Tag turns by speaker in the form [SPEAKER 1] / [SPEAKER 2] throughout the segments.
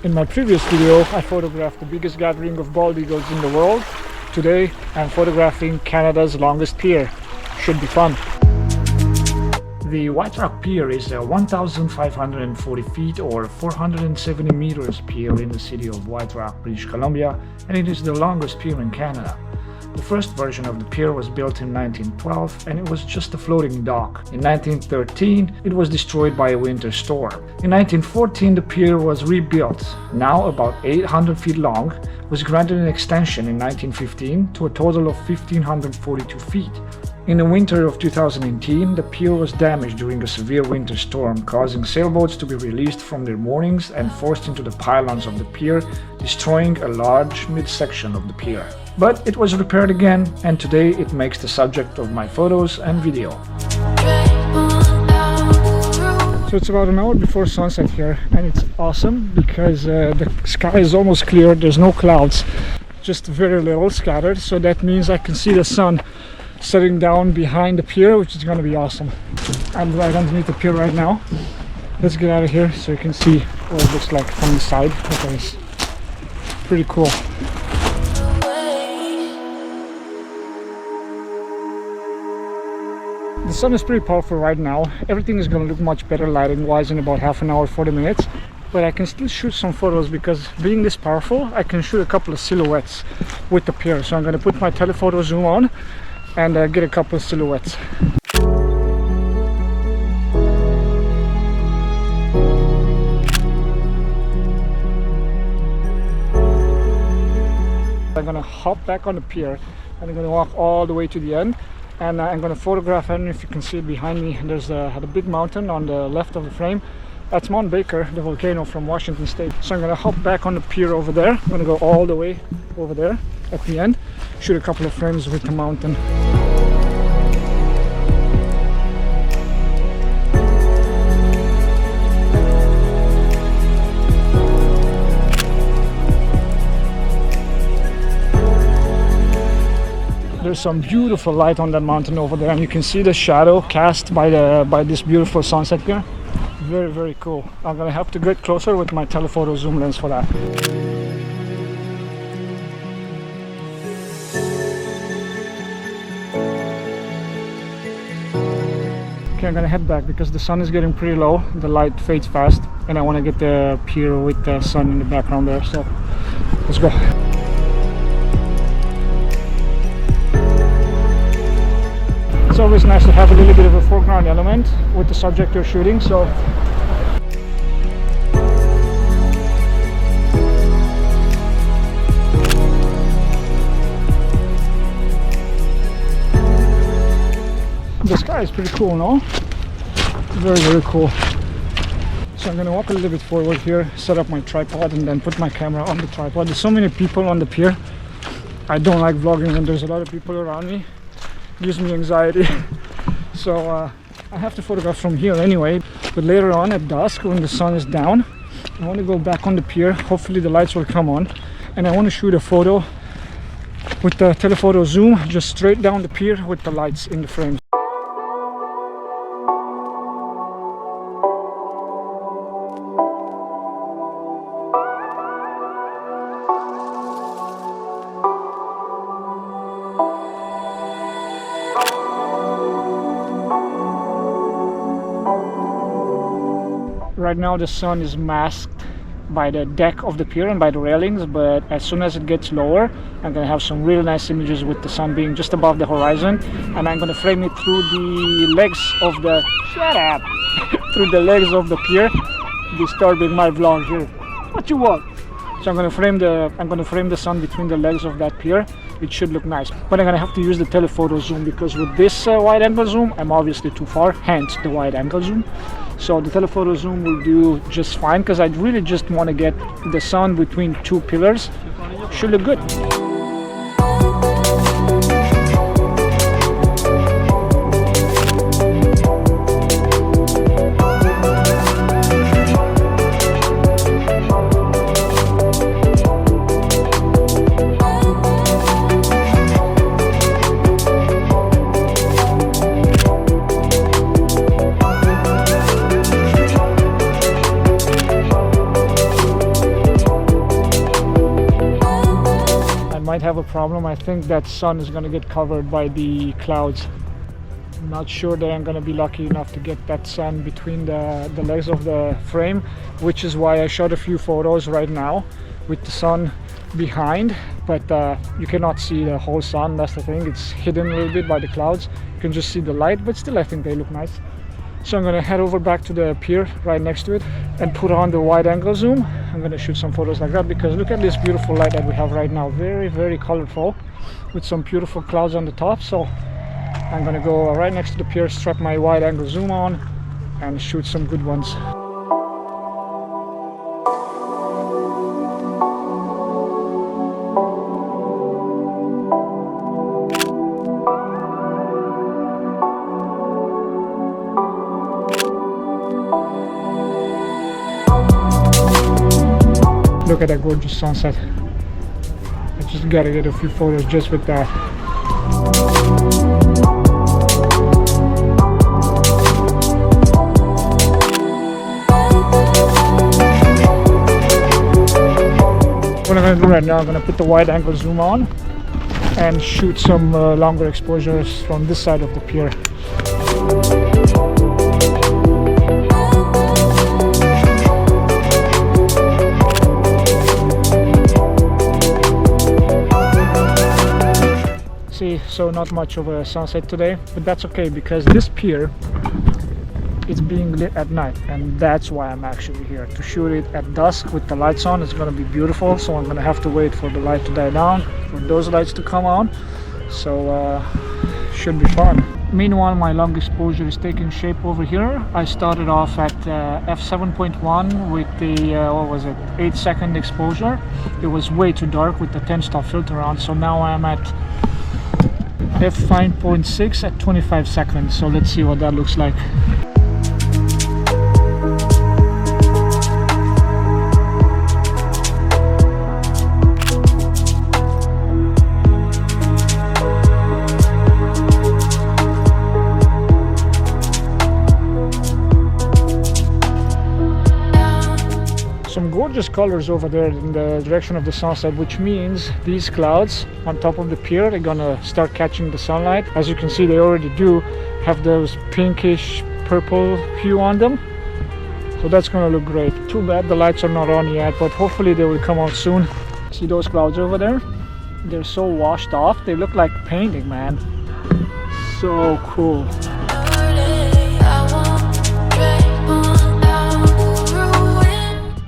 [SPEAKER 1] In my previous video, I photographed the biggest gathering of bald eagles in the world. Today, I'm photographing Canada's longest pier. Should be fun. The White Rock Pier is a 1,540 feet or 470 meters pier in the city of White Rock, British Columbia, and it is the longest pier in Canada. The first version of the pier was built in 1912 and it was just a floating dock. In 1913, it was destroyed by a winter storm. In 1914, the pier was rebuilt, now about 800 feet long, was granted an extension in 1915 to a total of 1,542 feet. In the winter of 2018, the pier was damaged during a severe winter storm, causing sailboats to be released from their moorings and forced into the pylons of the pier, destroying a large midsection of the pier. But it was repaired again, and today it makes the subject of my photos and video. So it's about an hour before sunset here, and it's awesome because the sky is almost clear, there's no clouds, just very little scattered, so that means I can see the sun setting down behind the pier, which is going to be awesome. I'm right underneath the pier right now. Let's get out of here so you can see what it looks like from the side. Okay, it's pretty cool. The sun is pretty powerful right now. Everything is going to look much better lighting wise in about half an hour, 40 minutes. But I can still shoot some photos because being this powerful, I can shoot a couple of silhouettes with the pier. So I'm going to put my telephoto zoom on and get a couple of silhouettes. I'm going to hop back on the pier and I'm going to walk all the way to the end. And I'm going to photograph. I don't know if you can see it behind me. There's the big mountain on the left of the frame. That's Mount Baker, the volcano from Washington State. So I'm going to hop back on the pier over there. I'm going to go all the way over there at the end, shoot a couple of frames with the mountain. There's some beautiful light on that mountain over there, and you can see the shadow cast by this beautiful sunset here. Very, very cool. I'm gonna have to get closer with my telephoto zoom lens for that. Okay, I'm gonna head back because the sun is getting pretty low. The light fades fast, and I want to get the pier with the sun in the background there. So let's go. It's always nice to have a little bit of a foreground element with the subject you're shooting. So the sky is pretty cool, no? Very, very cool. So I'm going to walk a little bit forward here, set up my tripod, and then put my camera on the tripod. There's so many people on the pier. I don't like vlogging when there's a lot of people around me. Gives me anxiety. So I have to photograph from here anyway, but later on at dusk when the sun is down, I want to go back on the pier. Hopefully the lights will come on, and I want to shoot a photo with the telephoto zoom just straight down the pier with the lights in the frame. Right now the sun is masked by the deck of the pier and by the railings, but as soon as it gets lower, I'm going to have some really nice images with the sun being just above the horizon, and I'm going to frame it through the legs of the through the legs of the pier, disturbing my vlog here. What you want? So I'm going to frame the sun between the legs of that pier. It should look nice, but I'm going to have to use the telephoto zoom because with this wide angle zoom I'm obviously too far, hence the wide angle zoom. So the telephoto zoom will do just fine because I really just want to get the sun between two pillars. Should look good. might have a problem. I think that sun is going to get covered by the clouds. I'm not sure that I'm going to be lucky enough to get that sun between the legs of the frame, which is why I shot a few photos right now with the sun behind, but you cannot see the whole sun. That's the thing, it's hidden a little bit by the clouds. You can just see the light, but still I think they look nice. So I'm gonna head over back to the pier right next to it and put on the wide angle zoom. I'm gonna shoot some photos like that, because look at this beautiful light that we have right now. Very, very colorful with some beautiful clouds on the top. So I'm gonna go right next to the pier, strap my wide angle zoom on and shoot some good ones. Look at that gorgeous sunset. I just gotta get a few photos just with that. What I'm gonna do right now, I'm gonna put the wide angle zoom on and shoot some longer exposures from this side of the pier. See, so not much of a sunset today, but that's okay, because this pier is being lit at night, and that's why I'm actually here, to shoot it at dusk with the lights on. It's gonna be beautiful, so I'm gonna have to wait for the light to die down, for those lights to come on, so should be fun. Meanwhile, my long exposure is taking shape over here. I started off at f7.1 with the what was it, 8-second exposure. It was way too dark with the 10-stop filter on, so now I'm at f5.6 at 25 seconds. So let's see what that looks like. Some gorgeous colors over there in the direction of the sunset, which means these clouds on top of the pier are gonna start catching the sunlight. As you can see, they already do have those pinkish purple hue on them, so that's gonna look great. Too bad the lights are not on yet, but hopefully they will come on soon. See those clouds over there? They're so washed off, they look like painting, man. So cool.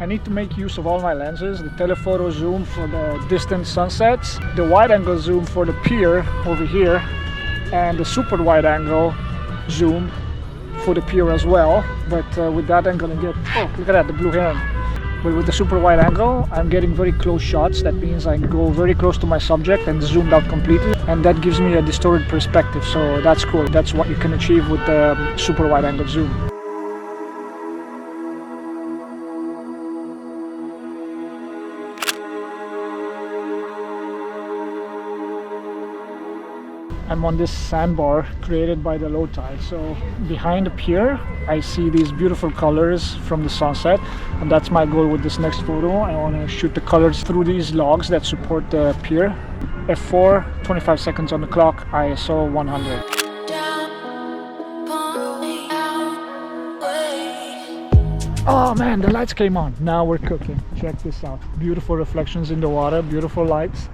[SPEAKER 1] I need to make use of all my lenses, the telephoto zoom for the distant sunsets, the wide angle zoom for the pier over here, and the super wide angle zoom for the pier as well. But with that I'm gonna get, oh look at that, the blue heron. But with the super wide angle, I'm getting very close shots. That means I go very close to my subject and zoomed out completely, and that gives me a distorted perspective, so that's cool. That's what you can achieve with the super wide angle zoom. I'm on this sandbar created by the low tide. So behind the pier, I see these beautiful colors from the sunset, and that's my goal with this next photo. I want to shoot the colors through these logs that support the pier. F4, 25 seconds on the clock, ISO 100. Oh man, the lights came on. Now we're cooking. Check this out. Beautiful reflections in the water, beautiful lights.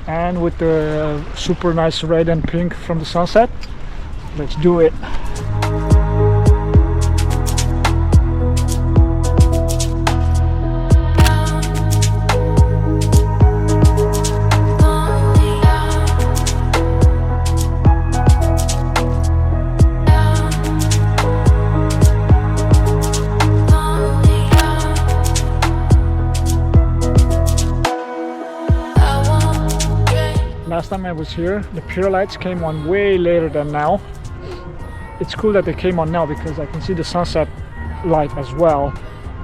[SPEAKER 1] And with the super nice red and pink from the sunset, let's do it. Last time I was here, the pier lights came on way later than now. It's cool that they came on now because I can see the sunset light as well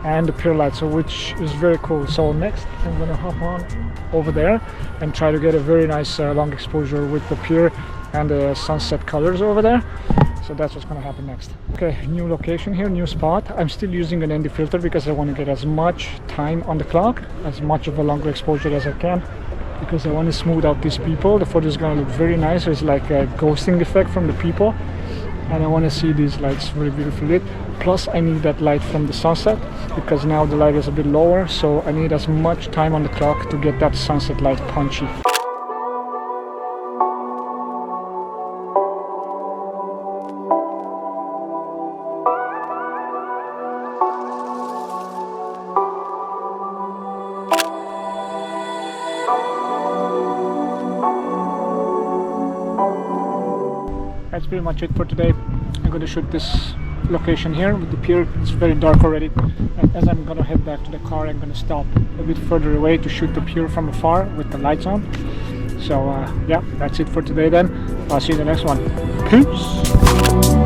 [SPEAKER 1] and the pier light, so which is very cool. So next I'm gonna hop on over there and try to get a very nice long exposure with the pier and the sunset colors over there. So that's what's gonna happen next. Okay, new location here, new spot. I'm still using an ND filter because I want to get as much time on the clock, as much of a longer exposure as I can. because I want to smooth out these people. The photo is going to look very nice. There's like a ghosting effect from the people, and I want to see these lights very beautifully lit. Plus I need that light from the sunset, because now the light is a bit lower, so I need as much time on the clock to get that sunset light punchy. That's pretty much it for today. I'm going to shoot this location here with the pier. It's very dark already, and as I'm going to head back to the car, I'm going to stop a bit further away to shoot the pier from afar with the lights on. So yeah, that's it for today then. I'll see you in the next one. Peace!